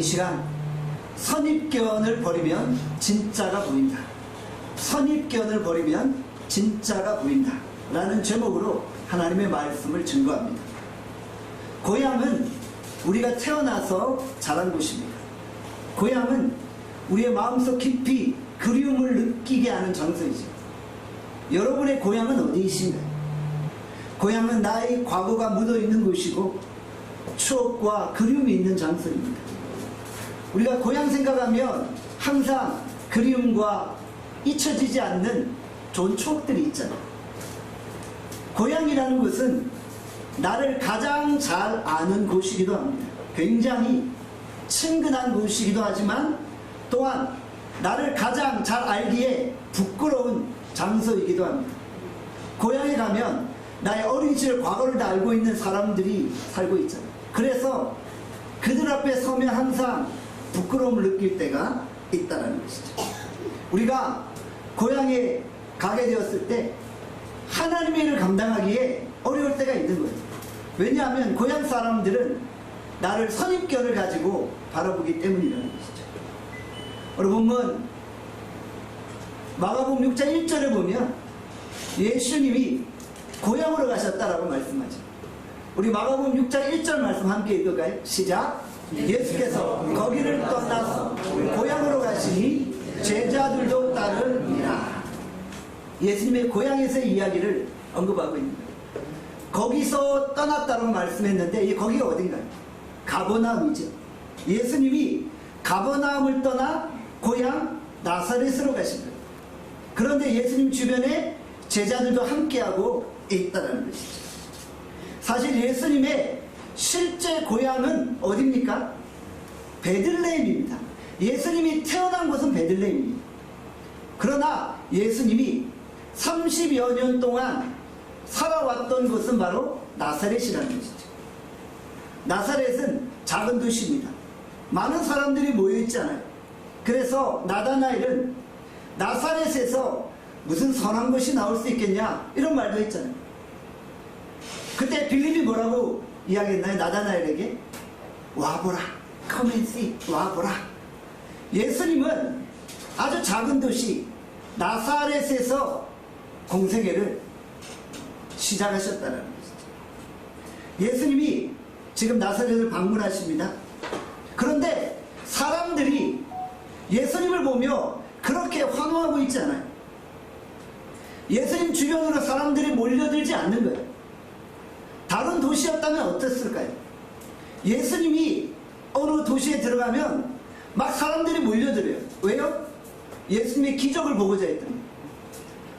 시간 선입견을 버리면 진짜가 보인다. 선입견을 버리면 진짜가 보인다 라는 제목으로 하나님의 말씀을 증거합니다. 고향은 우리가 태어나서 자란 곳입니다. 고향은 우리의 마음속 깊이 그리움을 느끼게 하는 장소이죠. 여러분의 고향은 어디이신가요? 고향은 나의 과거가 묻어있는 곳이고 추억과 그리움이 있는 장소입니다. 우리가 고향 생각하면 항상 그리움과 잊혀지지 않는 좋은 추억들이 있잖아요. 고향이라는 것은 나를 가장 잘 아는 곳이기도 합니다. 굉장히 친근한 곳이기도 하지만 또한 나를 가장 잘 알기에 부끄러운 장소이기도 합니다. 고향에 가면 나의 어린 시절 과거를 다 알고 있는 사람들이 살고 있잖아요. 그래서 그들 앞에 서면 항상 부끄러움을 느낄 때가 있다는 것이죠. 우리가 고향에 가게 되었을 때 하나님의 일을 감당하기에 어려울 때가 있는 거예요. 왜냐하면 고향 사람들은 나를 선입견을 가지고 바라보기 때문이라는 것이죠. 오늘 본문 마가복음 6장 1절에 보면 예수님이 고향으로 가셨다라고 말씀하죠. 우리 마가복음 6장 1절 말씀 함께 읽을까요? 시작. 예수께서 거기를 떠나서 고향으로 가시니 제자들도 따르니라. 예수님의 고향에서의 이야기를 언급하고 있는 거예요. 거기서 떠났다고 말씀했는데 이 거기가 어딘가요? 가버나움이죠. 예수님이 가버나움을 떠나 고향 나사렛으로 가신 거예요. 그런데 예수님 주변에 제자들도 함께하고 있다는 것이죠. 사실 예수님의 실제 고향은 어디입니까? 베들레헴입니다. 예수님이 태어난 곳은 베들레헴입니다. 그러나 예수님이 30여 년 동안 살아왔던 곳은 바로 나사렛이라는 것이죠. 나사렛은 작은 도시입니다. 많은 사람들이 모여있잖아요. 그래서 나다나엘은 나사렛에서 무슨 선한 것이 나올 수 있겠냐 이런 말도 했잖아요. 그때 빌립이 뭐라고 이야기했나요? 나다나엘에게 와보라, come and see, 와보라. 예수님은 아주 작은 도시 나사렛에서 공생애를 시작하셨다는 것이죠. 예수님이 지금 나사렛을 방문하십니다. 그런데 사람들이 예수님을 보며 그렇게 환호하고 있지 않아요. 예수님 주변으로 사람들이 몰려들지 않는 거예요. 다른 도시였다면 어땠을까요? 예수님이 어느 도시에 들어가면 막 사람들이 몰려들어요. 왜요? 예수님의 기적을 보고자 했더니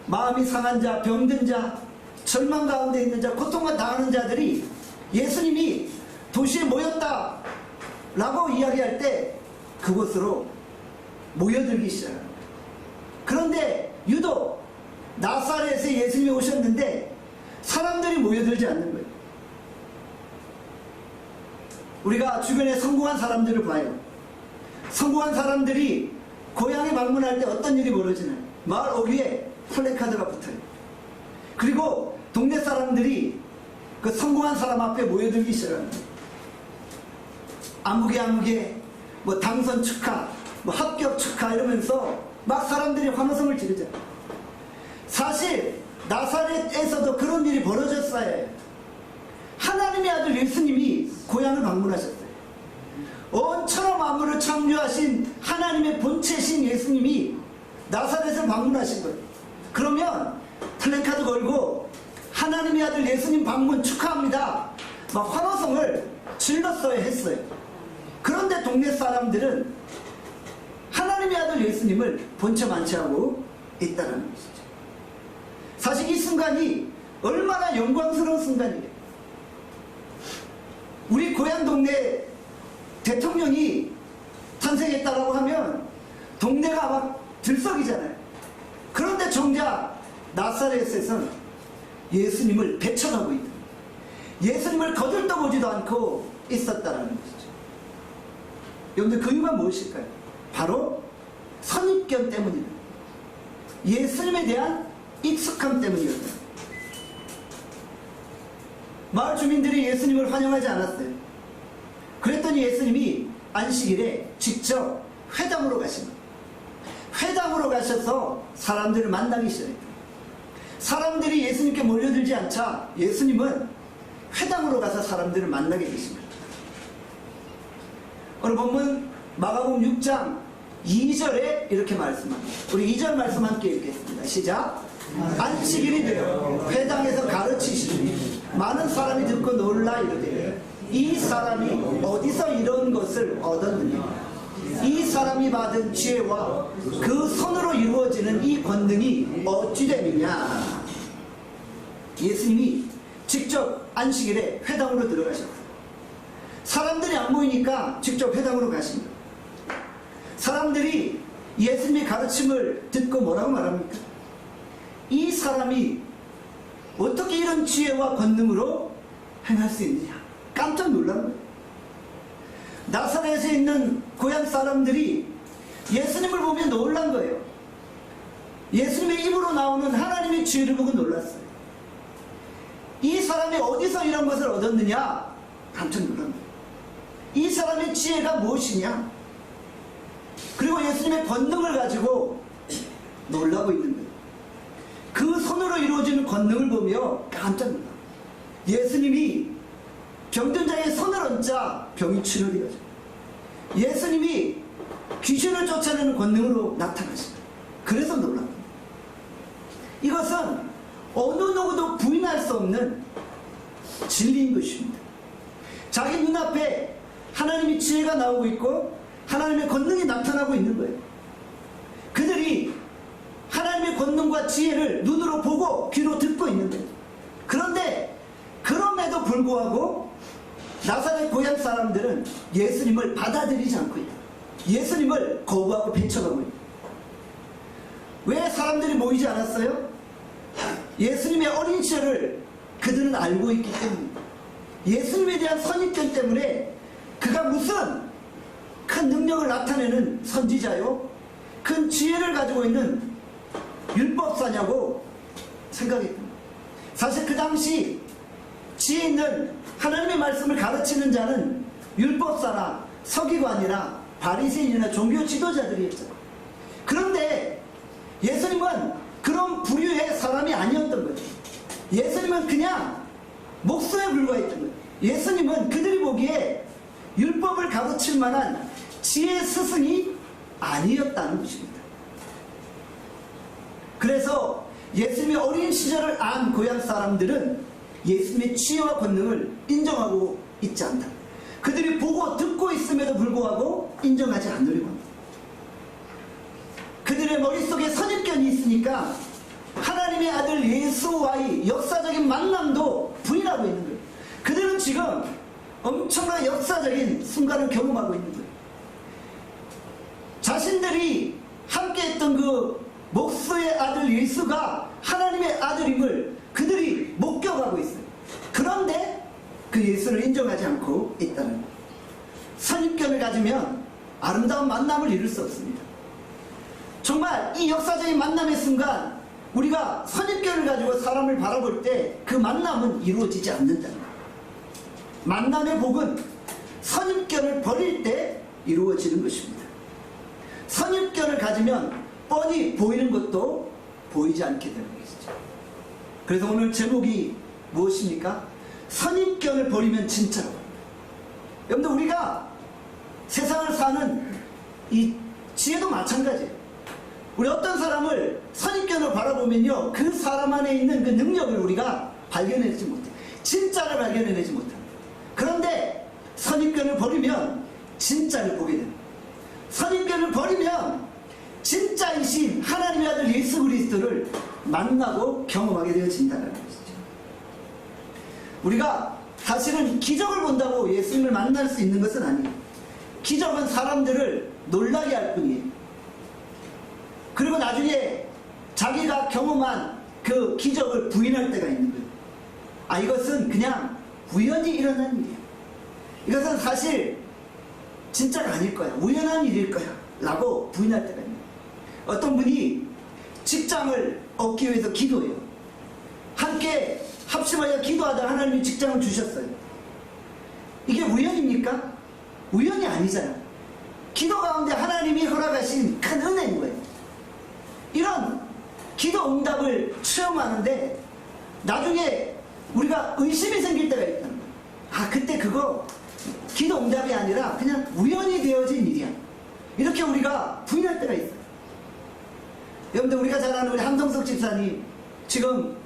마음이 상한 자, 병든 자, 절망 가운데 있는 자, 고통과 당하는 자들이 예수님이 도시에 모였다 라고 이야기할 때 그곳으로 모여들기 시작합니다. 그런데 유독 나사렛에 예수님이 오셨는데 사람들이 모여들지 않는 거예요. 우리가 주변에 성공한 사람들을 봐요. 성공한 사람들이 고향에 방문할 때 어떤 일이 벌어지나요? 마을 어귀에 플래카드가 붙어요. 그리고 동네 사람들이 그 성공한 사람 앞에 모여들기 시작합니다. 아무개 뭐 당선 축하, 뭐 합격 축하 이러면서 막 사람들이 환호성을 지르잖아요. 사실 나사렛에서도 그런 일이 벌어졌어야 해요. 하나님의 아들 예수님이 고향을 방문하셨어요. 온 천하 만물을 창조하신 하나님의 본체신 예수님이 나사렛을 방문하신 거예요. 그러면 플래카드 걸고 하나님의 아들 예수님 방문 축하합니다 막 환호성을 질렀어야 했어요. 그런데 동네 사람들은 하나님의 아들 예수님을 본체 만취하고 있다는 것이죠. 사실 이 순간이 얼마나 영광스러운 순간이에요. 우리 고향 동네 대통령이 탄생했다라고 하면 동네가 막 들썩이잖아요. 그런데 정작 나사렛에서는 예수님을 배척하고 있다. 예수님을 거들떠보지도 않고 있었다라는 것이죠. 여러분들 그 이유가 무엇일까요? 바로 선입견 때문입니다. 예수님에 대한 익숙함 때문이었다. 마을 주민들이 예수님을 환영하지 않았어요. 그랬더니 예수님이 안식일에 직접 회당으로 가십니다. 회당으로 가셔서 사람들을 만나기 시작했다. 사람들이 예수님께 몰려들지 않자 예수님은 회당으로 가서 사람들을 만나게 되십니다. 오늘 본문 마가복음 6장 2절에 이렇게 말씀합니다. 우리 2절 말씀 함께 읽겠습니다. 시작. 안식일이 되어 회당에서 가르치시니 많은 사람이 듣고 놀라 이르되 이 사람이 어디서 이런 것을 얻었느냐. 이 사람이 받은 지혜와 그 손으로 이루어지는 이 권능이 어찌 됨이냐. 예수님이 직접 안식일에 회당으로 들어가셨어요. 사람들이 안 모이니까 직접 회당으로 가십니다. 사람들이 예수님의 가르침을 듣고 뭐라고 말합니까? 이 사람이 어떻게 이런 지혜와 권능으로 행할 수 있느냐. 깜짝 놀란 거예요. 나사렛에 있는 고향 사람들이 예수님을 보며 놀란 거예요. 예수님의 입으로 나오는 하나님의 지혜를 보고 놀랐어요. 이 사람이 어디서 이런 것을 얻었느냐? 깜짝 놀란 거예요. 이 사람의 지혜가 무엇이냐? 그리고 예수님의 권능을 가지고 놀라고 있는 거예요. 그 손으로 이루어지는 권능을 보며 깜짝 놀라요. 예수님이 병든 자의 손을 얹자 병이 치료되어져. 예수님이 귀신을 쫓아내는 권능으로 나타나십니다. 그래서 놀랍니다. 이것은 어느 누구도 부인할 수 없는 진리인 것입니다. 자기 눈앞에 하나님의 지혜가 나오고 있고 하나님의 권능이 나타나고 있는 거예요. 그들이 하나님의 권능과 지혜를 눈으로 보고 귀로 듣고 있는 거예요. 그런데 그럼에도 불구하고 나사렛 고향 사람들은 예수님을 받아들이지 않고 있다. 예수님을 거부하고 배척하고 있다. 왜 사람들이 모이지 않았어요? 예수님의 어린 시절을 그들은 알고 있기 때문입니다. 예수님에 대한 선입견 때문에 그가 무슨 큰 능력을 나타내는 선지자요, 큰 지혜를 가지고 있는 율법사냐고 생각했습니다. 사실 그 당시 지혜 있는 하나님의 말씀을 가르치는 자는 율법사나 서기관이나 바리새인이나 종교 지도자들이었죠. 그런데 예수님은 그런 부류의 사람이 아니었던 거죠. 예수님은 그냥 목소에 불과했던 거예요. 예수님은 그들이 보기에 율법을 가르칠 만한 지혜 스승이 아니었다는 것입니다. 그래서 예수님의 어린 시절을 안 고향 사람들은 예수님의 지혜와 권능을 인정하고 있지 않다. 그들이 보고 듣고 있음에도 불구하고 인정하지 않으려고 합니다. 그들의 머릿속에 선입견이 있으니까 하나님의 아들 예수와의 역사적인 만남도 부인하고 있는 거예요. 그들은 지금 엄청난 역사적인 순간을 경험하고 있는 거예요. 자신들이 함께했던 그 목수의 아들 예수가 하나님의 아들임을 그들이 목격하고 있어요. 그런데 그 예수를 인정하지 않고 있다는 거예요. 선입견을 가지면 아름다운 만남을 이룰 수 없습니다. 정말 이 역사적인 만남의 순간 우리가 선입견을 가지고 사람을 바라볼 때 그 만남은 이루어지지 않는다는 거예요. 만남의 복은 선입견을 버릴 때 이루어지는 것입니다. 선입견을 가지면 뻔히 보이는 것도 보이지 않게 되는 것이죠. 그래서 오늘 제목이 무엇입니까? 선입견을 버리면 진짜로. 여러분들 우리가 세상을 사는 이 지혜도 마찬가지예요. 우리 어떤 사람을 선입견으로 바라보면요, 그 사람 안에 있는 그 능력을 우리가 발견해내지 못해요. 진짜를 발견해내지 못합니다. 그런데 선입견을 버리면 진짜를 보게 됩니다. 선입견을 버리면 진짜이신 하나님의 아들 예수 그리스도를 만나고 경험하게 되어진다는 것이죠. 우리가 사실은 기적을 본다고 예수님을 만날 수 있는 것은 아니에요. 기적은 사람들을 놀라게 할 뿐이에요. 그리고 나중에 자기가 경험한 그 기적을 부인할 때가 있는 거예요. 아, 이것은 그냥 우연히 일어난 일이에요. 이것은 사실 진짜가 아닐 거야. 우연한 일일 거야. 라고 부인할 때가 있는 거예요. 어떤 분이 직장을 얻기 위해서 기도해요. 함께 합심하여 기도하다 하나님이 직장을 주셨어요. 이게 우연입니까? 우연이 아니잖아요. 기도 가운데 하나님이 허락하신 큰 은혜인 거예요. 이런 기도 응답을 체험하는데 나중에 우리가 의심이 생길 때가 있다는 거예요. 아, 그때 그거 기도 응답이 아니라 그냥 우연히 되어진 일이야. 이렇게 우리가 부인할 때가 있어요. 여러분들, 우리가 잘 아는 우리 함성석 집사님 지금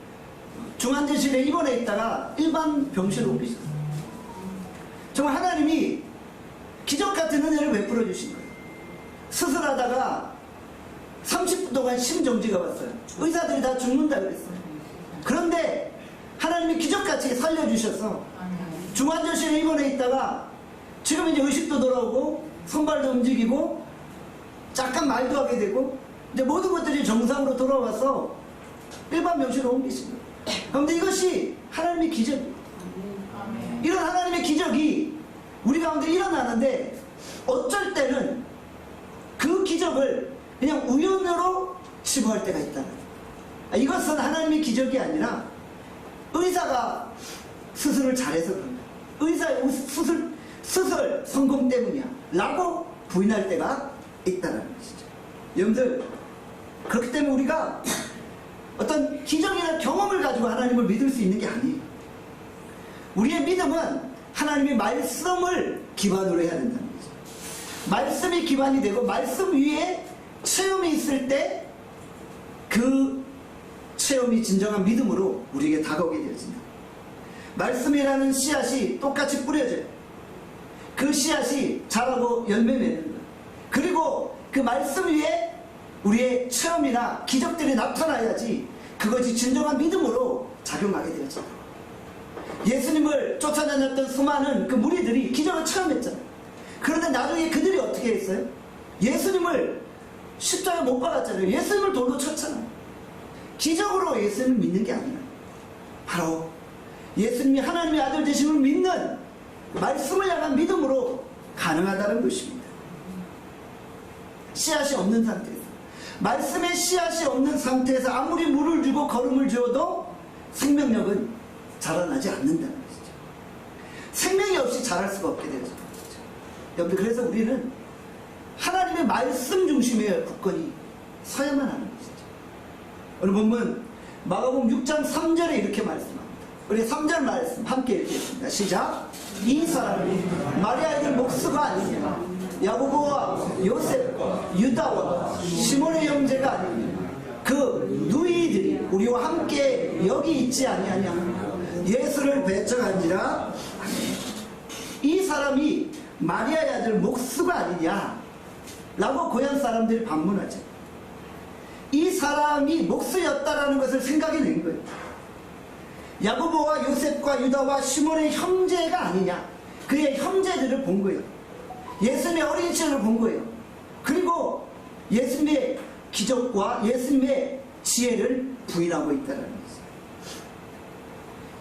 중환자실에 입원해 있다가 일반 병실로 옮기셨어요. 정말 하나님이 기적 같은 은혜를 베풀어 주신 거예요. 수술하다가 30분 동안 심정지가 왔어요. 의사들이 다 죽는다 그랬어요. 그런데 하나님이 기적같이 살려주셔서 중환자실에 입원해 있다가 지금 이제 의식도 돌아오고 손발도 움직이고 잠깐 말도 하게 되고 이제 모든 것들이 정상으로 돌아와서 일반 병실로 옮기신 거예요. 그런데 이것이 하나님의 기적이에요. 이런 하나님의 기적이 우리 가운데 일어나는데 어쩔 때는 그 기적을 그냥 우연으로 치부할 때가 있다는 거예요. 이것은 하나님의 기적이 아니라 의사가 수술을 잘해서 그런 거야. 의사의 수술 성공 때문이야 라고 부인할 때가 있다는 것이죠. 여러분들, 그렇기 때문에 우리가 어떤 기적이나 경험을 가지고 하나님을 믿을 수 있는 게 아니에요. 우리의 믿음은 하나님의 말씀을 기반으로 해야 된다는 거죠. 말씀이 기반이 되고 말씀 위에 체험이 있을 때 그 체험이 진정한 믿음으로 우리에게 다가오게 되어진다. 말씀이라는 씨앗이 똑같이 뿌려져요. 그 씨앗이 자라고 열매 맺는 거예요. 그리고 그 말씀 위에 우리의 체험이나 기적들이 나타나야지 그것이 진정한 믿음으로 작용하게 되어진다. 예수님을 쫓아다녔던 수많은 그 무리들이 기적을 체험했잖아요. 그런데 나중에 그들이 어떻게 했어요? 예수님을 십자가에 못 박았잖아요. 예수님을 돌로 쳤잖아요. 기적으로 예수님을 믿는 게 아니라 바로 예수님이 하나님의 아들 되심을 믿는 말씀을 향한 믿음으로 가능하다는 것입니다. 씨앗이 없는 상태에서, 말씀의 씨앗이 없는 상태에서 아무리 물을 주고 거름을 주어도 생명력은 자라나지 않는다는 것이죠. 생명이 없이 자랄 수가 없게 되어지는 거죠. 여러분들, 그래서 우리는 하나님의 말씀 중심의 굳건히 서야만 하는 것이죠. 오늘 본문 마가복음 6장 3절에 이렇게 말씀합니다. 우리 3절 말씀 함께 읽겠습니다. 시작. 이 사람이 마리아의 아들 목수가 아니냐, 야고보와 요셉, 유다와 시몬의 형제가 아니냐, 그 누이들이 우리와 함께 여기 있지 아니하냐, 예수를 배척한지라. 이 사람이 마리아의 아들 목수가 아니냐 라고 고향 사람들이 반문하죠. 이 사람이 목수였다라는 것을 생각해낸 거예요. 야고보와 요셉과 유다와 시몬의 형제가 아니냐, 그의 형제들을 본 거예요. 예수님의 어린 시절을 본 거예요. 그리고 예수님의 기적과 예수님의 지혜를 부인하고 있다는 거죠.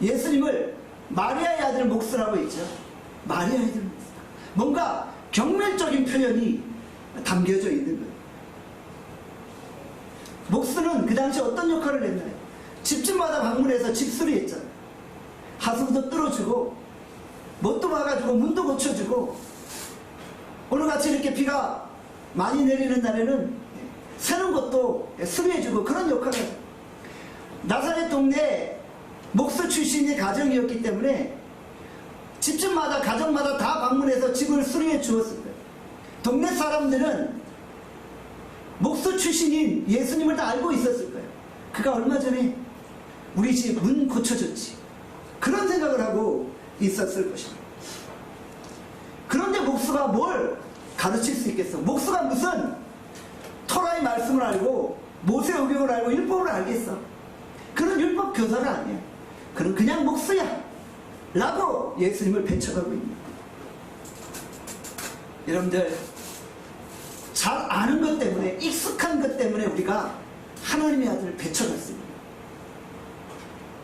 예수님을 마리아의 아들 목수라고 했죠. 마리아의 아들 목수. 뭔가 경멸적인 표현이 담겨져 있는 거예요. 목수는 그 당시 어떤 역할을 했나요? 집집마다 방문해서 집수리 했잖아요. 하수구도 뚫어주고 못도 봐가지고 문도 고쳐주고, 오늘같이 이렇게 비가 많이 내리는 날에는 새는 것도 수리해주고 그런 역할을 하죠. 나사렛 동네 목수 출신의 가정이었기 때문에 집집마다 가정마다 다 방문해서 집을 수리해 주었을 거예요. 동네 사람들은 목수 출신인 예수님을 다 알고 있었을 거예요. 그가 얼마 전에 우리 집 문 고쳐줬지, 그런 생각을 하고 있었을 것입니다. 그런데 목수가 뭘 가르칠 수 있겠어? 목수가 무슨 토라의 말씀을 알고 모세 오경을 알고 율법을 알겠어? 그런 율법 교사가 아니야. 그는 그냥 목수야 라고 예수님을 배척하고 있는 거예요. 여러분들, 잘 아는 것 때문에, 익숙한 것 때문에 우리가 하나님의 아들을 배척했습니다.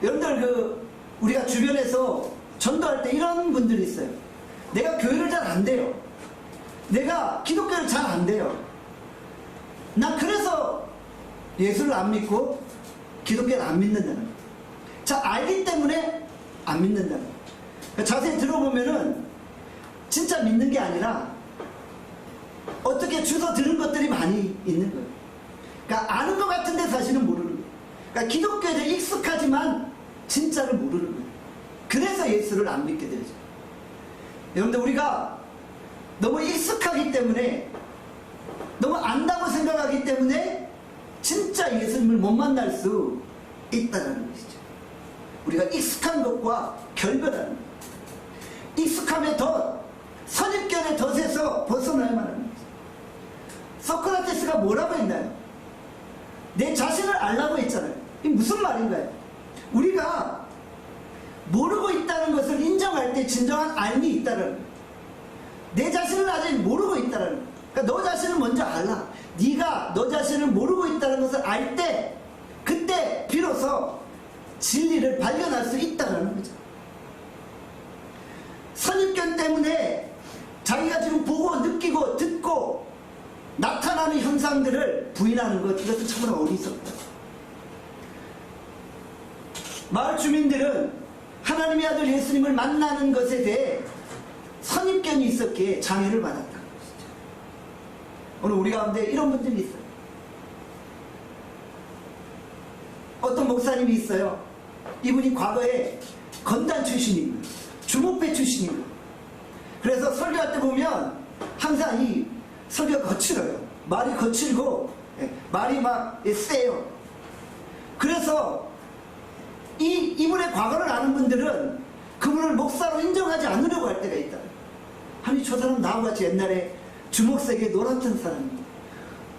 여러분들, 우리가 주변에서 전도할 때 이런 분들이 있어요. 내가 교회를 잘 안 돼요. 내가 기독교를 잘 안 돼요. 난 그래서 예수를 안 믿고 기독교를 안 믿는다는 거예요. 자, 알기 때문에 안 믿는다는 거예요. 자세히 들어보면은 진짜 믿는 게 아니라 이렇게 주워 들은 것들이 많이 있는 거예요. 그러니까 아는 것 같은데 사실은 모르는 거예요. 그러니까 기독교에 익숙하지만 진짜를 모르는 거예요. 그래서 예수를 안 믿게 되죠. 여러분들, 우리가 너무 익숙하기 때문에, 너무 안다고 생각하기 때문에 진짜 예수님을 못 만날 수 있다는 것이죠. 우리가 익숙한 것과 결별하는 것, 익숙함에 더, 선입견의 덫에서 벗어나야만 하는 거죠. 소크라테스가 뭐라고 했나요? 내 자신을 알라고 했잖아요. 이게 무슨 말인가요? 우리가 모르고 있다는 것을 인정할 때 진정한 알미 있다는 거예요. 내 자신을 아직 모르고 있다는 거예요. 그러니까 너 자신을 먼저 알라. 네가 너 자신을 모르고 있다는 것을 알 때, 그때 비로소 진리를 발견할 수 있다는 거죠. 선입견 때문에 자기가 지금 보고 느끼고 듣고 나타나는 현상들을 부인하는 것, 이것은 참으로 어리석다. 마을 주민들은 하나님의 아들 예수님을 만나는 것에 대해 선입견이 있었기에 장애를 받았다는 것이죠. 오늘 우리 가운데 이런 분들이 있어요. 어떤 목사님이 있어요. 이분이 과거에 건단 출신입니다. 주목배 주신입니다. 그래서 설교할 때 보면 항상 이 설교가 거칠어요. 말이 거칠고 말이 막 세요. 그래서 이분의 과거를 아는 분들은 그분을 목사로 인정하지 않으려고 할 때가 있다. 아니, 저 사람 나하고 같이 옛날에 주목세계에 놀았던 사람입니다.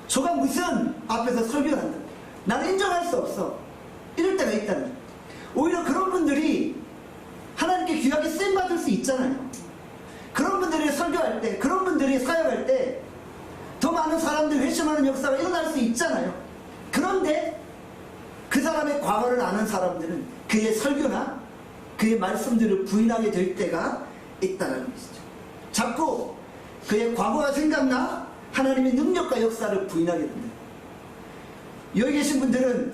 저가 무슨 앞에서 설교를 한다. 나는 인정할 수 없어. 이럴 때가 있다는 거예요. 오히려 그런 분들이 하나님께 귀하게 쓰임받을 수 있잖아요. 그런 분들이 설교할 때, 그런 분들이 사역할 때 더 많은 사람들이 회심하는 역사가 일어날 수 있잖아요. 그런데 그 사람의 과거를 아는 사람들은 그의 설교나 그의 말씀들을 부인하게 될 때가 있다는 것이죠. 자꾸 그의 과거가 생각나 하나님의 능력과 역사를 부인하게 됩니다. 여기 계신 분들은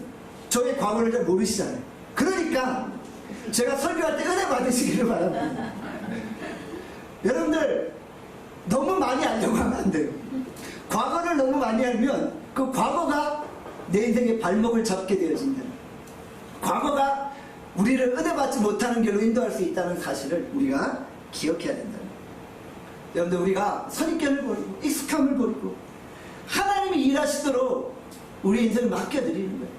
저의 과거를 잘 모르시잖아요. 그러니까 제가 설교할 때 은혜 받으시기를 바랍니다. 여러분들, 너무 많이 알려고 하면 안 돼요. 과거를 너무 많이 알면 그 과거가 내 인생의 발목을 잡게 되어진다. 과거가 우리를 은혜 받지 못하는 길로 인도할 수 있다는 사실을 우리가 기억해야 된다. 여러분들, 우리가 선입견을 버리고 익숙함을 버리고 하나님이 일하시도록 우리 인생을 맡겨드리는 거예요.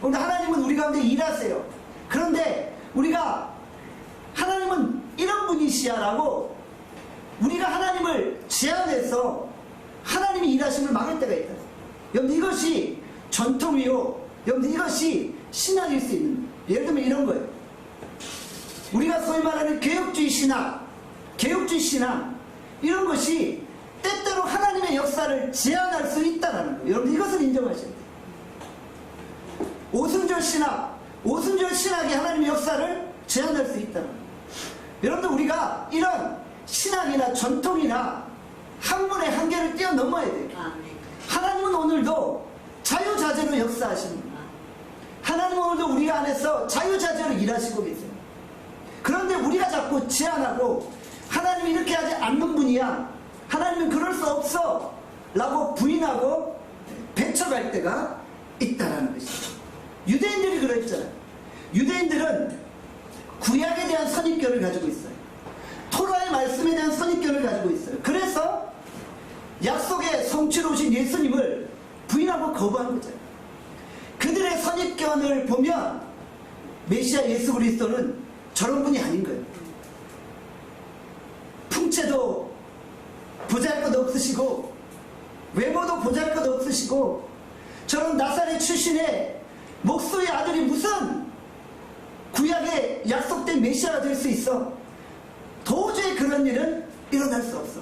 오늘 하나님은 우리 가운데 일하세요. 그런데 우리가 하나님은 이런 분이시야 라고 우리가 하나님을 제한해서 하나님이 일하심을 막을 때가 있다. 여러분, 이것이 전통이요, 여러분, 이것이 신앙일 수 있는 거예요. 예를 들면 이런 거예요. 우리가 소위 말하는 개혁주의 신앙, 이런 것이 때때로 하나님의 역사를 제한할 수 있다는 거예요. 여러분, 이것을 인정하셔야 돼요. 오순절 신학이 하나님의 역사를 제한할 수 있다는 거예요. 여러분들, 우리가 이런 신학이나 전통이나 학문의 한계를 뛰어넘어야 돼요. 하나님은 오늘도 자유자재로 역사하십니다. 하나님은 오늘도 우리 안에서 자유자재로 일하시고 계세요. 그런데 우리가 자꾸 제한하고 하나님이 이렇게 하지 않는 분이야, 하나님은 그럴 수 없어 라고 부인하고 배척할 때가 있다는 것이죠. 유대인들이 그랬잖아요. 유대인들은 구약에 대한 선입견을 가지고 있어요. 토라의 말씀에 대한 선입견을 가지고 있어요. 그래서 약속의 성취로 오신 예수님을 부인하고 거부한 거죠. 그들의 선입견을 보면 메시아 예수 그리스도는 저런 분이 아닌 거예요. 풍채도 보잘것 없으시고 외모도 보잘것 없으시고 저런 나사렛 출신의 목소의 아들이 무슨 구약에 약속된 메시아가 될 수 있어? 도저히 그런 일은 일어날 수 없어.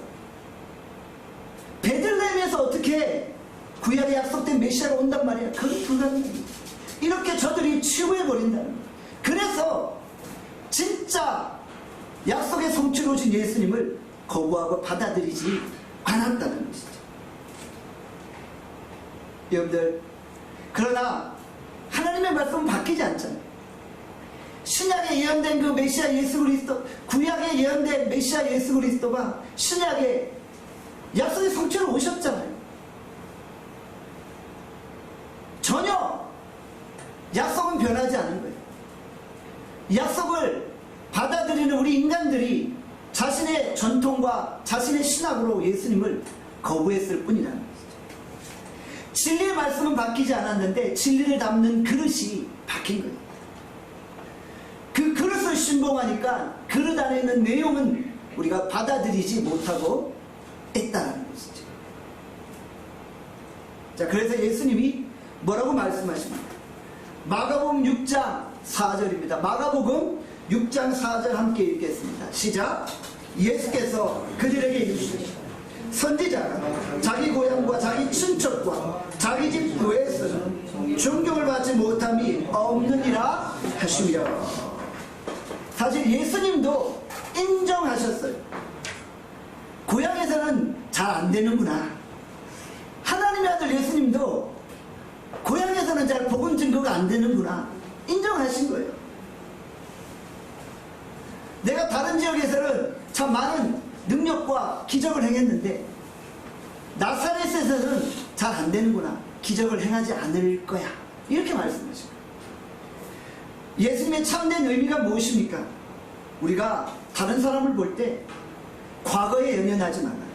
베들레헴에서 어떻게 구약에 약속된 메시아가 온단 말이야? 그건 불가능해. 이렇게 저들이 치부해버린다는 거야. 그래서 진짜 약속의 성취로 오신 예수님을 거부하고 받아들이지 않았다는 것이죠. 여러분들, 그러나 하나님의 말씀은 바뀌지 않잖아요. 신약에 예언된 그 메시아 예수 그리스도, 구약에 예언된 메시아 예수 그리스도가 신약에 약속의 성취로 오셨잖아요. 변하지 않은 거예요. 약속을 받아들이는 우리 인간들이 자신의 전통과 자신의 신학으로 예수님을 거부했을 뿐이라는 것이죠. 진리의 말씀은 바뀌지 않았는데 진리를 담는 그릇이 바뀐 거예요. 그 그릇을 신봉하니까 그릇 안에 있는 내용은 우리가 받아들이지 못하고 했다는 것이죠. 자, 그래서 예수님이 뭐라고 말씀하십니까? 마가복음 6장 4절입니다. 마가복음 6장 4절 함께 읽겠습니다. 시작. 예수께서 그들에게 이르시되 선지자가 자기 고향과 자기 친척과 자기 집 외에서는 존경을 받지 못함이 없느니라 하시며, 사실 예수님도 인정하셨어요. 고향에서는 잘 안 되는구나. 하나님의 아들 예수님도 고향에서는 잘 복음 증거가 안 되는구나 인정하신 거예요. 내가 다른 지역에서는 참 많은 능력과 기적을 행했는데 나사렛에서는 잘 안 되는구나. 기적을 행하지 않을 거야. 이렇게 말씀하신 거예요. 예수님의 참된 의미가 무엇입니까? 우리가 다른 사람을 볼 때 과거에 연연하지 말아요.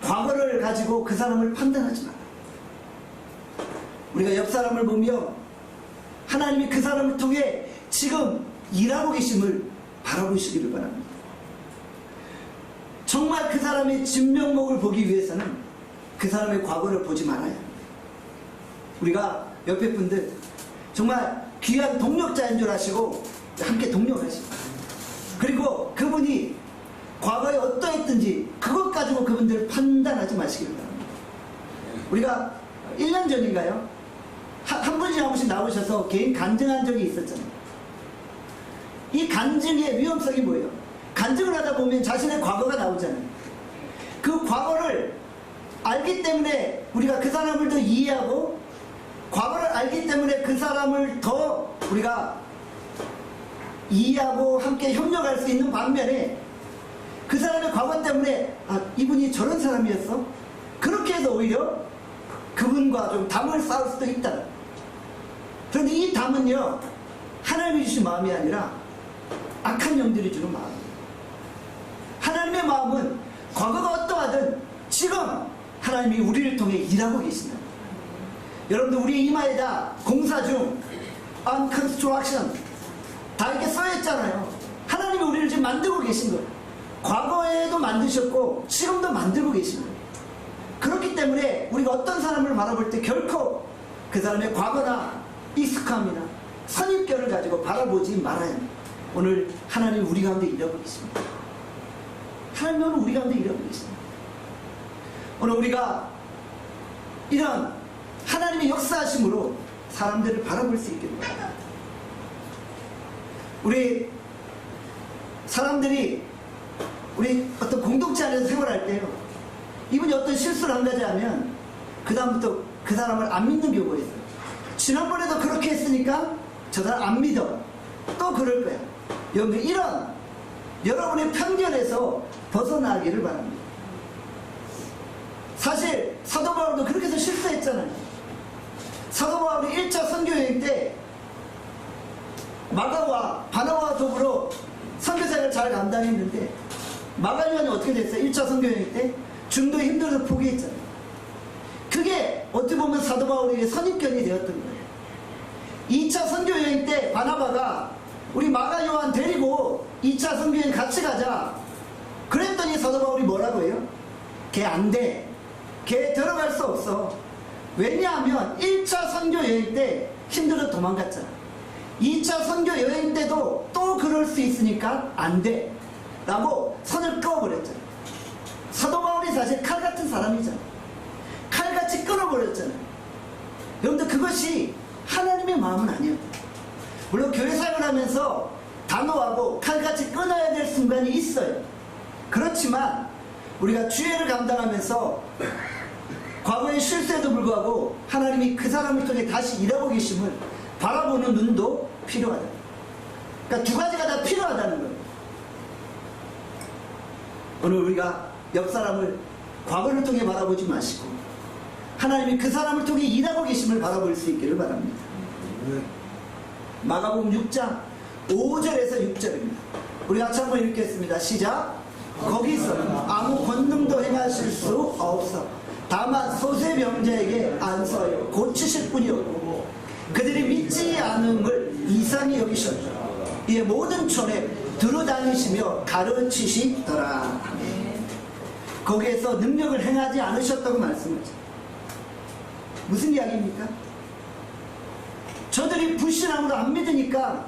과거를 가지고 그 사람을 판단하지 말아요. 우리가 옆 사람을 보며 하나님이 그 사람을 통해 지금 일하고 계심을 바라보시기를 바랍니다. 정말 그 사람의 진면목을 보기 위해서는 그 사람의 과거를 보지 말아야 합니다. 우리가 옆에 분들 정말 귀한 동력자인 줄 아시고 함께 동력하시고, 그리고 그분이 과거에 어떠했든지 그것 가지고 그분들을 판단하지 마시기를 바랍니다. 우리가 1년 전인가요? 한 분씩 한 분씩 나오셔서 개인 간증한 적이 있었잖아요. 이 간증의 위험성이 뭐예요? 간증을 하다 보면 자신의 과거가 나오잖아요. 그 과거를 알기 때문에 우리가 그 사람을 더 이해하고, 과거를 알기 때문에 그 사람을 더 우리가 이해하고 함께 협력할 수 있는 반면에 그 사람의 과거 때문에 이분이 저런 사람이었어? 그렇게 해서 오히려 그분과 좀 담을 쌓을 수도 있다. 그런데 이 담은요, 하나님이 주신 마음이 아니라 악한 영들이 주는 마음이에요. 하나님의 마음은 과거가 어떠하든 지금 하나님이 우리를 통해 일하고 계신다. 여러분들 우리 이마에다 공사 중 on construction 다 이렇게 써있잖아요. 하나님이 우리를 지금 만들고 계신 거예요. 과거에도 만드셨고 지금도 만들고 계신 거예요. 그렇기 때문에 우리가 어떤 사람을 바라볼 때 결코 그 사람의 과거나 익숙함이나 선입견을 가지고 바라보지 말아야 합니다. 오늘 하나님 우리 가운데 일하고 계십니다. 하나님은 우리 가운데 일하고 계십니다. 오늘 우리가 이런 하나님의 역사하심으로 사람들을 바라볼 수 있게 됩니다. 우리 사람들이 우리 어떤 공동체 안에서 생활할 때요, 이분이 어떤 실수를 한 가지 하면 그 다음부터 그 사람을 안 믿는 경우가 있어요. 지난번에도 그렇게 했으니까 저 사람 안 믿어. 또 그럴 거야. 이런 여러분의 편견에서 벗어나기를 바랍니다. 사실 사도 바울도 그렇게 해서 실수했잖아요. 사도 바울이 1차 선교여행 때 마가와 바나바와 더불어 선교사를 잘 감당했는데 마가 요한이 어떻게 됐어요? 1차 선교여행 때 중도에 힘들어서 포기했잖아요. 그게 어떻게 보면 사도 바울에게 선입견이 되었던 거예요. 2차 선교여행 때 바나바가 우리 마가 요한 데리고 2차 선교여행 같이 가자 그랬더니 사도 바울이 뭐라고 해요? 걔 안 돼. 걔 들어갈 수 없어. 왜냐하면 1차 선교여행 때 힘들어 도망갔잖아. 2차 선교여행 때도 또 그럴 수 있으니까 안 돼 라고 선을 그어버렸잖아. 사도 바울이 사실 칼같은 사람이잖아. 칼같이 끊어버렸잖아. 여러분들 그것이 하나님의 마음은 아니었다. 물론 교회 사역을 하면서 단호하고 칼같이 끊어야 될 순간이 있어요. 그렇지만 우리가 주회를 감당하면서 과거의 실수에도 불구하고 하나님이 그 사람을 통해 다시 일하고 계심을 바라보는 눈도 필요하다. 그러니까 두 가지가 다 필요하다는 거예요. 오늘 우리가 옆 사람을 과거를 통해 바라보지 마시고 하나님이 그 사람을 통해 일하고 계심을 바라볼 수 있기를 바랍니다. 마가복음 6장 5절에서 6절입니다. 우리 같이 한번 읽겠습니다. 시작. 거기서 아무 권능도 행하실 수 없어 다만 소세병자에게 안수하여 고치실 뿐이었고 그들이 믿지 않음을 이상히 여기셨다. 이에 모든 촌에 들어다니시며 가르치시더라. 거기에서 능력을 행하지 않으셨다고 말씀하죠. 무슨 이야기입니까? 저들이 불신함으로 안 믿으니까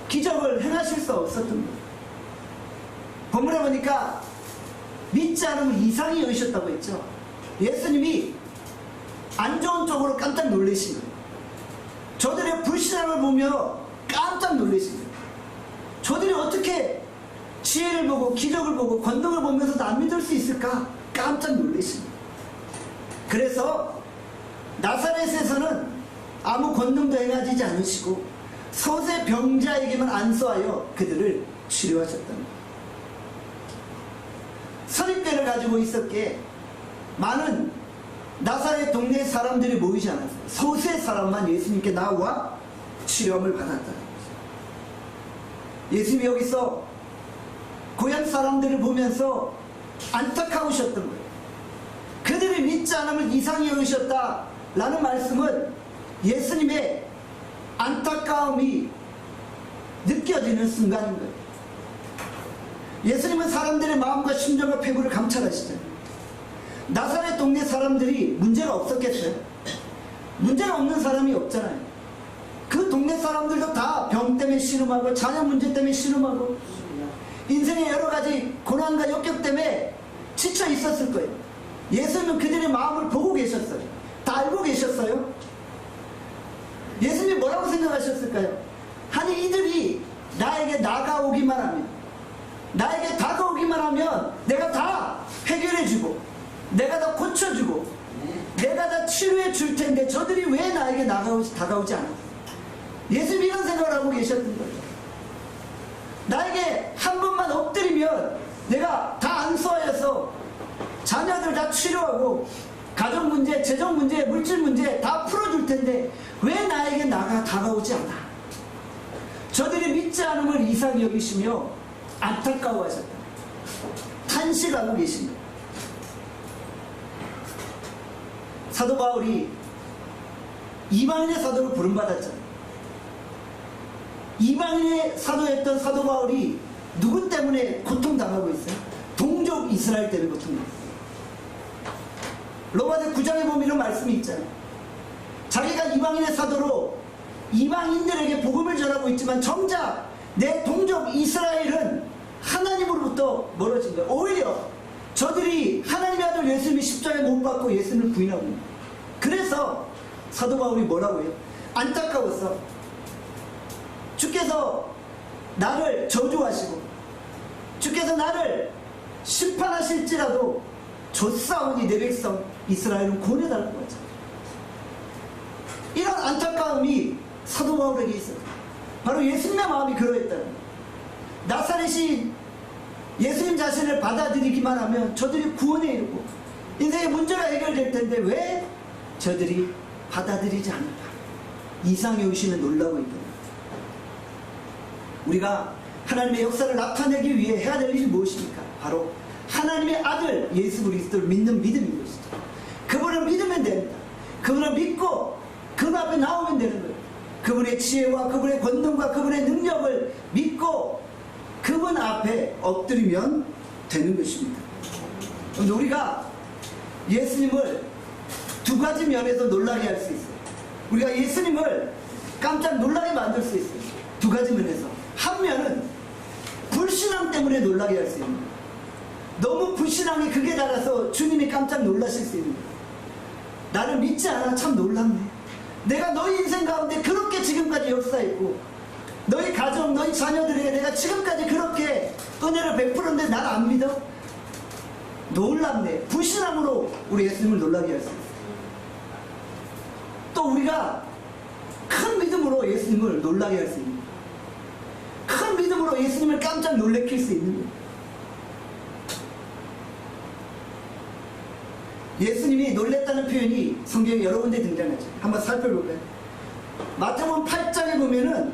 기적을 행하실 수 없었던 거예요. 본문에 보니까 믿지 않으면 이상히 여기셨다고 했죠. 예수님이 안 좋은 쪽으로 깜짝 놀라신 거예요. 저들의 불신함을 보며 깜짝 놀라신 거예요. 저들이 어떻게 지혜를 보고 기적을 보고 권능을 보면서도 안 믿을 수 있을까? 깜짝 놀라신 거예요. 그래서 나사렛에서는 아무 권능도 행하지 않으시고 소세 병자에게만 안수하여 그들을 치료하셨다는 거예요. 선입견을 가지고 있었기에 많은 나사렛 동네 사람들이 모이지 않았어요. 소수의 사람만 예수님께 나와 치료함을 받았다는 거죠. 예수님이 여기서 고향 사람들을 보면서 안타까우셨던 거예요. 그들이 믿지 않음을 이상히 여기셨다라는 말씀은 예수님의 안타까움이 느껴지는 순간인 거예요. 예수님은 사람들의 마음과 심정과 패구를 감찰하시잖아요. 나사렛 동네 사람들이 문제가 없었겠어요? 문제가 없는 사람이 없잖아요. 그 동네 사람들도 다 병 때문에 신음하고 자녀 문제 때문에 신음하고 인생의 여러 가지 고난과 역경 때문에 지쳐 있었을 거예요. 예수님은 그들의 마음을 보고 계셨어요. 다 알고 계셨어요. 예수님이 뭐라고 생각하셨을까요? 아니 이들이 나에게 나가오기만 하면, 나에게 다가오기만 하면 내가 다 해결해주고 내가 다 고쳐주고 내가 다 치료해 줄 텐데 저들이 왜 나에게 다가오지 않아? 예수님이 이런 생각을 하고 계셨던 거예요. 나에게 한 번만 엎드리면 내가 다 안수하여서 자녀들 다 치료하고 가정 문제, 재정 문제, 물질 문제 다 풀어줄 텐데 왜 나에게 다가오지 않아? 저들이 믿지 않음을 이상히 여기시며 안타까워하셨다. 탄식하고 계십니다. 사도 바울이 이방인의 사도로 부름받았잖아요. 이방인의 사도였던 사도 바울이 누구 때문에 고통당하고 있어요? 동족 이스라엘 때문에 고통당하고 있어요. 로마서 9장에 보면 이런 말씀이 있잖아요. 자기가 이방인의 사도로 이방인들에게 복음을 전하고 있지만 정작 내 동족 이스라엘은 하나님으로부터 멀어진 거예요. 오히려 저들이 하나님의 아들 예수님이 십자가에 못 박고 예수님을 부인하고 있는 거예요. 그래서 사도 바울이 뭐라고 해요? 안타까웠어. 주께서 나를 저주하시고 주께서 나를 심판하실지라도 좆사오니 내 백성 이스라엘은 구원해달라고 하죠. 이런 안타까움이 사도 바울에게 있어요. 바로 예수님의 마음이 그러했다는 거예요. 나사렛이 예수님 자신을 받아들이기만 하면 저들이 구원에 이르고 인생의 문제가 해결될 텐데 왜 저들이 받아들이지 않을까? 이상히 여기시면 놀라고 있다. 우리가 하나님의 역사를 나타내기 위해 해야 될 일이 무엇입니까? 바로 하나님의 아들 예수 그리스도를 믿는 믿음인 것이죠. 그분을 믿으면 됩니다. 그분을 믿고 그분 앞에 나오면 되는 거예요. 그분의 지혜와 그분의 권능과 그분의 능력을 믿고 그분 앞에 엎드리면 되는 것입니다. 그런데 우리가 예수님을 두 가지 면에서 놀라게 할 수 있어요. 우리가 예수님을 깜짝 놀라게 만들 수 있어요. 두 가지 면에서. 한 면은 불신앙 때문에 놀라게 할 수 있는 거예요. 너무 불신앙이 극에 달아서 주님이 깜짝 놀라실 수 있는 거예요. 나를 믿지 않아 참 놀랍네. 내가 너희 인생 가운데 그렇게 지금까지 역사했고 너희 가정, 너희 자녀들에게 내가 지금까지 그렇게 은혜를 베풀었는데 나를 안 믿어? 놀랍네. 불신앙으로 우리 예수님을 놀라게 할 수 있어요. 또 우리가 큰 믿음으로 예수님을 놀라게 할 수 있는 거예요. 큰 믿음으로 예수님을 깜짝 놀래킬 수 있는 거예요. 예수님이 놀랬다는 표현이 성경에 여러 군데 등장하죠. 한번 살펴볼까요? 마태복음 8장에 보면은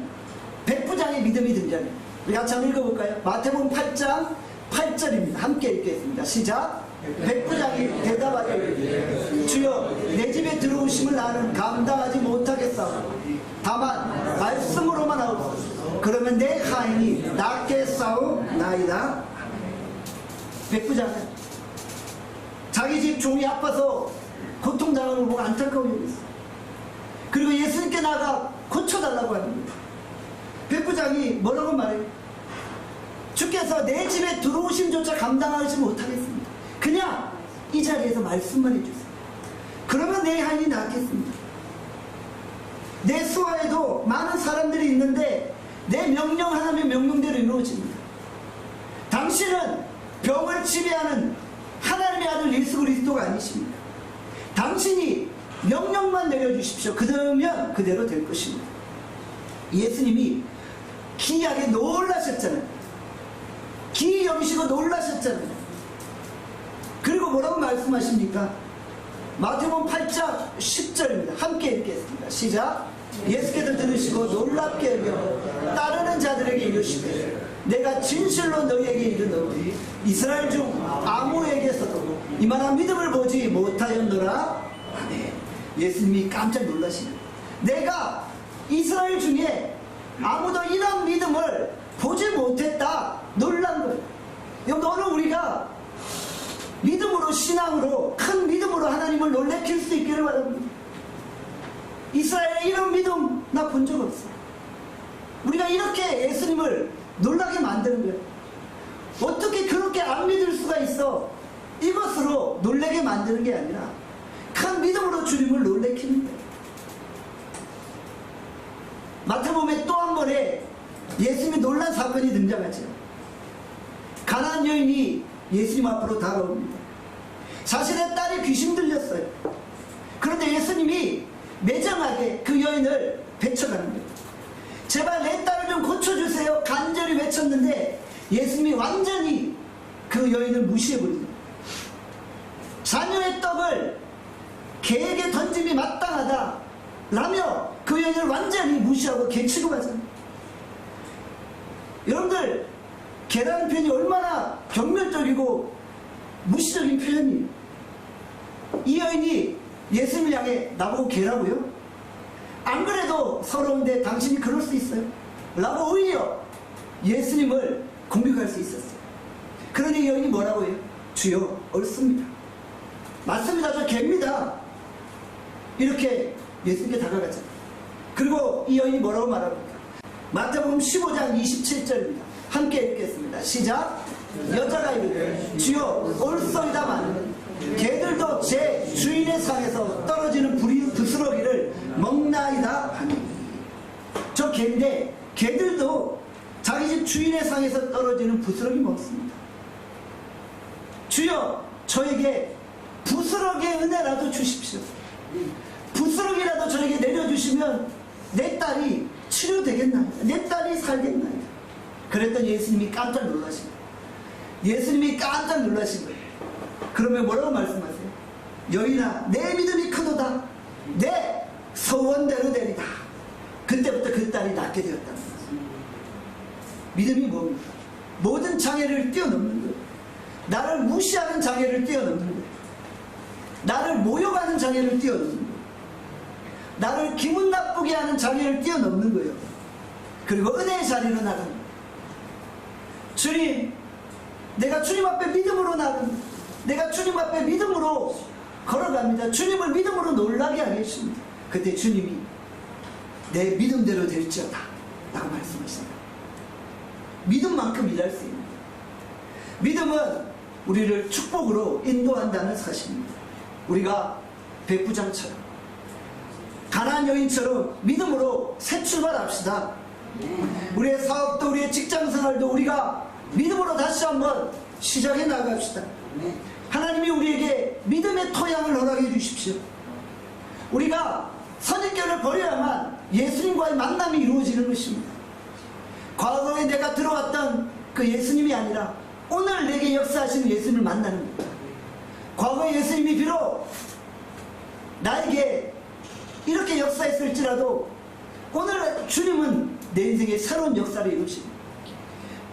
백부장의 믿음이 등장해요. 우리 같이 한번 읽어볼까요? 마태복음 8장 8절입니다. 함께 읽겠습니다. 시작. 백부장이 대답하되 주여 내 집에 들어오심을 나는 감당하지 못하겠사오니 다만 말씀으로만 하옵소서. 그러면 내 하인이 낫게 싸우나이다. 백부장은 자기 집 종이 아파서 고통당하는 걸 보고 안타까운 일이 있어요. 그리고 예수님께 나가 고쳐달라고 하는 거예요. 백부장이 뭐라고 말해요? 주께서 내 집에 들어오심조차 감당하지 못하겠습니다. 그냥 이 자리에서 말씀만 해주세요. 그러면 내 하인이 낫겠습니다. 내 수하에도 많은 사람들이 있는데 내 명령 하나면 명령대로 이루어집니다. 당신은 병을 지배하는 하나님의 아들 예수 그리스도가 아니십니까? 당신이 명령만 내려주십시오. 그러면 그대로 될 것입니다. 예수님이 기이하게 놀라셨잖아요. 기이 여기시고 놀라셨잖아요. 그리고 뭐라고 말씀하십니까? 마태복음 8장 10절입니다. 함께 읽겠습니다. 시작. 예수께서 들으시고 놀랍게 여겨 따르는 자들에게 이르시되 내가 진실로 너희에게 이르노니 이스라엘 중 아무에게서도 이만한 믿음을 보지 못하였노라. 아멘. 예수님이 깜짝 놀라시네. 내가 이스라엘 중에 아무도 이런 믿음을 보지 못했다. 놀란 거예요. 너는 우리가 믿음으로, 신앙으로, 큰 믿음으로 하나님을 놀래킬 수 있기를 바랍니다. 이스라엘의 이런 믿음 나 본 적 없어. 우리가 이렇게 예수님을 놀라게 만드는 거예요. 어떻게 그렇게 안 믿을 수가 있어? 이것으로 놀래게 만드는 게 아니라 큰 믿음으로 주님을 놀래키는 거예요. 마태복음에 또 한 번에 예수님이 놀란 사건이 등장하죠. 가나안 여인이 예수님 앞으로 다가옵니다. 자신의 딸이 귀신 들렸어요. 그런데 예수님이 매정하게 그 여인을 배쳐가는 거예요. 제발 내 딸을 좀 고쳐주세요. 간절히 외쳤는데 예수님이 완전히 그 여인을 무시해버리는 거예요. 자녀의 떡을 개에게 던짐이 마땅하다 라며 그 여인을 완전히 무시하고 개치고 가잖아요. 여러분들, 개라는 표현이 얼마나 경멸적이고 무시적인 표현이에요. 이 여인이 예수님을 향해 나보고 개라고요? 안 그래도 서러운데 당신이 그럴 수 있어요? 라고 오히려 예수님을 공격할 수 있었어요. 그러니 이 여인이 뭐라고 해요? 주여, 옳습니다. 맞습니다. 저 개입니다. 이렇게 예수님께 다가갔잖아요. 그리고 이 여인이 뭐라고 말합니까? 마태복음 15장 27절입니다. 함께 읽겠습니다. 시작. 여자가 이르되 주여 옳소이다만 개들도 제 주인의 상에서 떨어지는 부스러기를 먹나이다 하니. 저 개인데 개들도 자기 집 주인의 상에서 떨어지는 부스러기 먹습니다. 주여 저에게 부스러기의 은혜라도 주십시오. 부스러기라도 저에게 내려주시면 내 딸이 치료되겠나요? 내 딸이 살겠나요? 그랬더니 예수님이 깜짝 놀라신 거예요. 예수님이 깜짝 놀라신 거예요. 그러면 뭐라고 말씀하세요? 여인아 내 믿음이 크도다. 내 소원대로 되리다. 그때부터 그 딸이 낫게 되었다는 거예요. 믿음이 뭡니까? 모든 장애를 뛰어넘는 거예요. 나를 무시하는 장애를 뛰어넘는 거예요. 나를 모욕하는 장애를 뛰어넘는 거예요. 나를 기분 나쁘게 하는 장애를 뛰어넘는 거예요. 그리고 은혜의 자리로 나가는 거예요. 주님, 내가 주님 앞에 믿음으로 나갑니다. 내가 주님 앞에 믿음으로 걸어갑니다. 주님을 믿음으로 놀라게 하겠습니다. 그때 주님이 내 믿음대로 될지어다 라고 말씀하십니다. 믿음만큼 일할 수 있는 거예요. 믿음은 우리를 축복으로 인도한다는 사실입니다. 우리가 백부장처럼 가나안 여인처럼 믿음으로 새 출발합시다. 우리의 사업도 우리의 직장생활도 우리가 믿음으로 다시 한번 시작해 나갑시다. 하나님이 우리에게 믿음의 토양을 허락해 주십시오. 우리가 선입견을 버려야만 예수님과의 만남이 이루어지는 것입니다. 과거에 내가 들어왔던 그 예수님이 아니라 오늘 내게 역사하시는 예수님을 만나는 겁니다. 과거의 예수님이 비록 나에게 이렇게 역사했을지라도 오늘 주님은 내 인생에 새로운 역사를 이루십니다.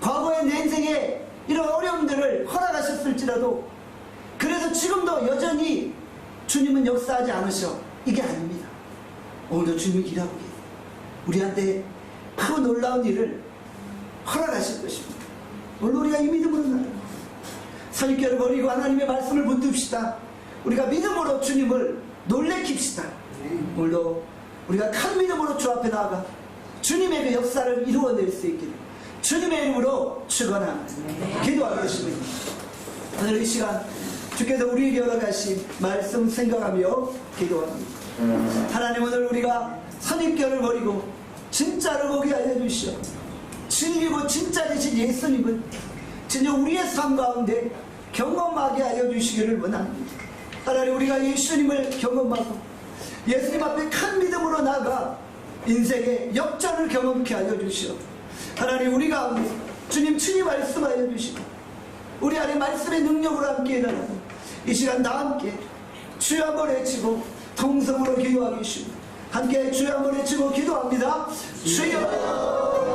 과거에 내 인생에 이런 어려움들을 허락하셨을지라도 그래서 지금도 여전히 주님은 역사하지 않으셔. 이게 아닙니다. 오늘도 주님이 일하고 계세요. 우리한테 크고 놀라운 일을 허락하실 것입니다. 오늘 우리가 이 믿음으로 나아요. 선입견을 버리고 하나님의 말씀을 붙듭시다. 우리가 믿음으로 주님을 놀래킵시다. 오늘도 우리가 큰 믿음으로 주 앞에 나아가 주님의 그 역사를 이루어낼 수 있기를 주님의 이름으로 축원합니다. 기도하겠습니다. 오늘 이 시간 주께서 우리에게 허락하신 말씀 생각하며 기도합니다. 하나님, 오늘 우리가 선입견을 버리고 진짜를 보게 알려주시오. 진리고 진짜 되신 예수님을 진정 우리의 삶 가운데 경험하게 알려주시기를 원합니다. 하나님, 우리가 예수님을 경험하고 예수님 앞에 큰 믿음으로 나가 인생의 역전을 경험케 알려주시오. 하나님, 우리 가운데 주님 친히 말씀하여 주시고 우리 안에 말씀의 능력으로 함께 일어나고 이 시간 다 함께 주여 한번 외치고 통성으로 기도하겠습니다. 함께 주여 한번 외치고 기도합니다. 주여.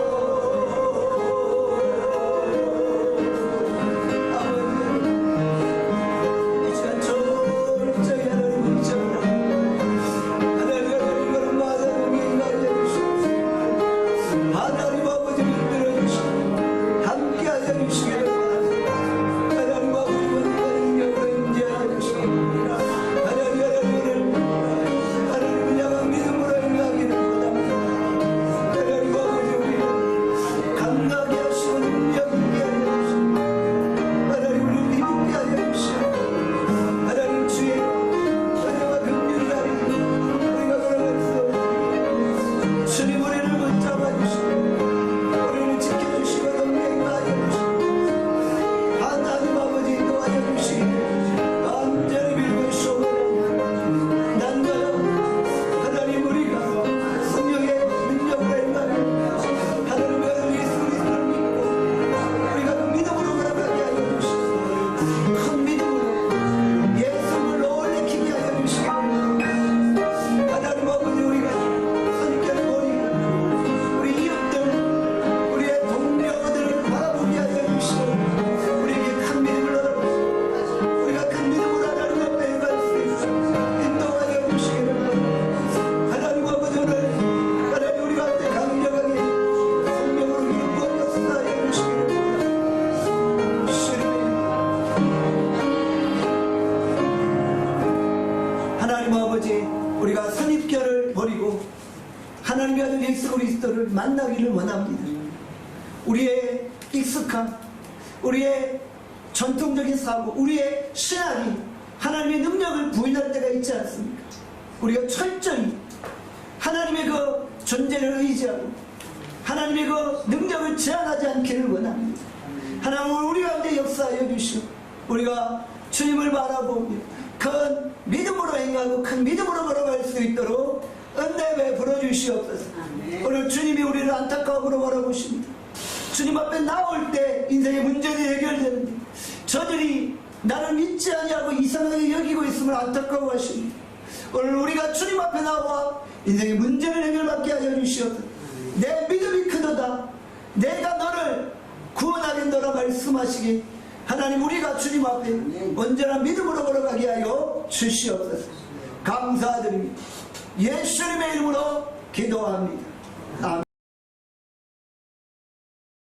우리가 선입견을 버리고 하나님의 아들 예수 그리스도를 만나기를 원합니다. 우리의 익숙한, 우리의 전통적인 사고, 우리의 신학이 하나님의 능력을 부인할 때가 있지 않습니까? 우리가 철저히 하나님의 그 존재를 의지하고 하나님의 그 능력을 제한하지 않기를 원합니다. 하나님은 우리 가운데 역사하여 주시고 우리가 주님을 바라보며 큰 믿음으로 행하고 큰 믿음으로 걸어갈 수 있도록 은혜 베풀어 주시옵소서. 오늘 주님이 우리를 안타까움으로 바라보십니다. 주님 앞에 나올 때 인생의 문제들이 해결되는데 저들이 나를 믿지 아니하고 이상하게 여기고 있음을 안타까워하십니다. 오늘 우리가 주님 앞에 나와 인생의 문제를 해결받게 하여 주시옵소서. 내 믿음이 크도다, 내가 너를 구원하겠노라 말씀하시기 하나님, 우리가 주님 앞에 언제나 믿음으로 걸어가게 하여 주시옵소서. 감사드립니다. 예수님의 이름으로 기도합니다.